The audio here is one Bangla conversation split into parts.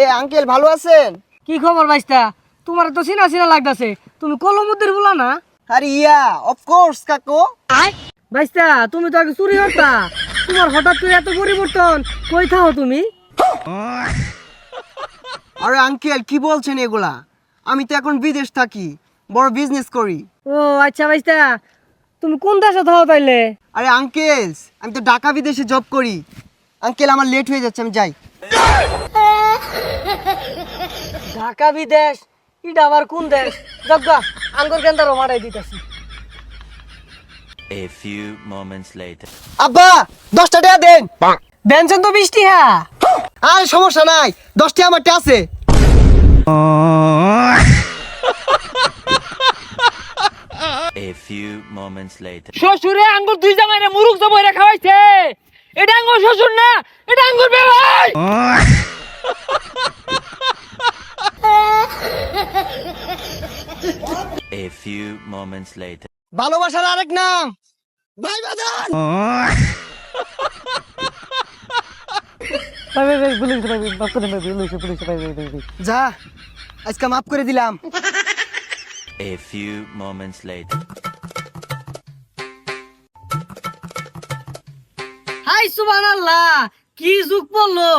এ আঙ্কেল ভালো আছেন? কি খবর ভাইস্তা? তোমার তো চিনা চিনা লাগতাছে, তুমি কলমুদ্দির বলা না? আরে ইয়া অফ কোর্স কাকু। ভাইস্তা তুমি তো আগে চুরি করতা, তোমার হঠাৎ করে এত পরিবর্তন, কই থাও তুমি? আরে আঙ্কেল কি বলছেন এগুলা? আমি তো এখন বিদেশ থাকি, বড় বিজনেস করি। ও আচ্ছা ভাইস্তা, তুমি কোন দেশে থাও তাইলে? আরে আঙ্কেল আমি তো ঢাকা বিদেশে জব করি। আঙ্কেল আমার লেট হয়ে যাচ্ছে, আমি যাই। ঢাকা বিদেশ? এটা আবার কোন দেশ? জগ্গা আঙ্গুর কেন্দারও মারাই দিতেছি। A few moments later. আব্বা 10টা টাকা দেন। বেনছেন তো 20 টিহা। আরে সমস্যা নাই, 10টা আমারটা আছে। A few moments later. শ্বশুরে আঙ্গুর দুই জামাইরে মুরুখ জমাইরে খাওয়াইছে। এটা আঙ্গুর শ্বশুর না, এটা আঙ্গুর বেবাই। A few moments later. ভালোবাসার আরেক নাম ভাই বাজান। ভাই ভাই ভাই পুলিশ ভাই মাফ করে ভাই, পুলিশ ভাই ভাই ভাই। যা আজকে মাফ করে দিলাম। A few moments later. হাই সুবহানাল্লাহ, কি যুগ পড়লো!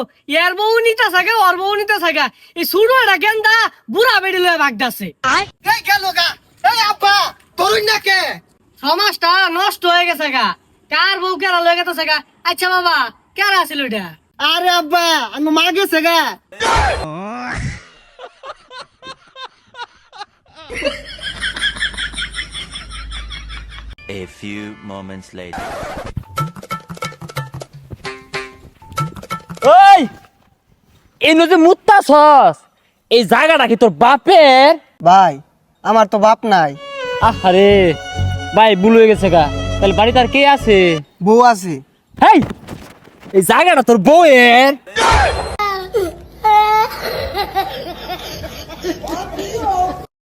এর বউ নিতা থাকা, ওর বউ নিতা থাকা, এই ছুড়ো একটা গেন্দা বুড়া বেড়ি লয়ে ভাগদাছে। এই গেল গা। এই আব্বা তরুণ না কে? সমাজটা নষ্ট হয়ে গেছে গা। কার বউ কেরা লয়ে গেছে গা? আচ্ছা বাবা, কেরা আছিল এটা? আরে আব্বা আমি মা গেছে গা। A few moments later. ওই এই যে মুত্তা সস, এই জায়গাটা কি তোর বাপের? ভাই আমার তো বাপ নাই, আরে ভাই ভুল হয়ে গেছে গা। তাহলে বাড়িতে আর কে আছে? বউ আছে। হেই, এই জায়গাটা তোর বউয়ের?